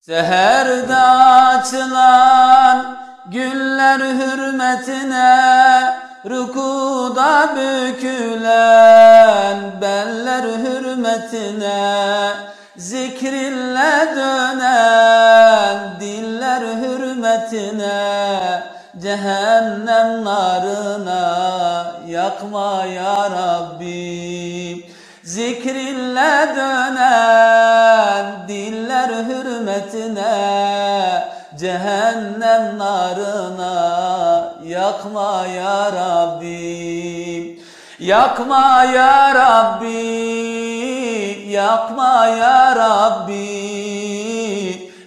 Seherde açılan güller hürmetine, rükuda bükülen beller hürmetine, zikrinle dönen diller hürmetine, cehennem narına yakma ya Rabbi. Zikrinle dönen diller hürmetine, cehennem narına yakma ya Rabbi. Yakma ya Rabbi, yakma ya Rabbi,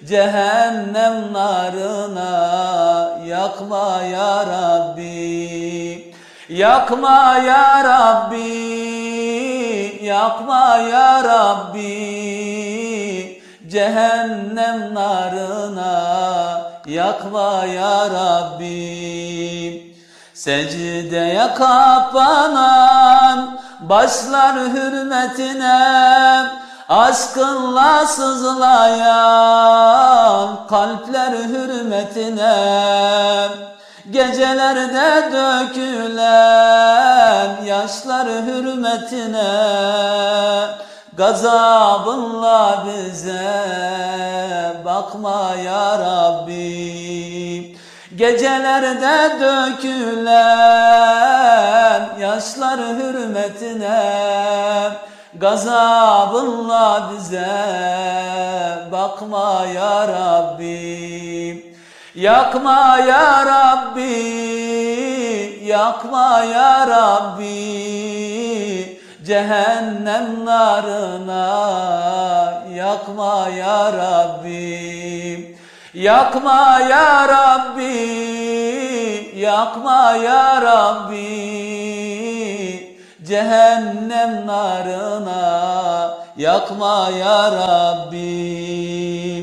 cehennem narına yakma ya Rabbi. Yakma ya Rabbi, yakma ya Rabbi, cehennem narına yakma ya Rabbi. Secdeye kapanan başlar hürmetine, aşkınla sızlayan kalpler hürmetine, gecelerde dökülen yaşlar hürmetine, gazabınla bize bakma ya Rabbi. Gecelerde dökülen yaşlar hürmetine, gazabınla bize bakma ya Rabbi. Yakma ya Rabbi, yakma ya Rabbi, cehennem narına yakma ya Rabbi. Yakma ya Rabbi, yakma ya Rabbi, cehennem narına yakma ya Rabbi.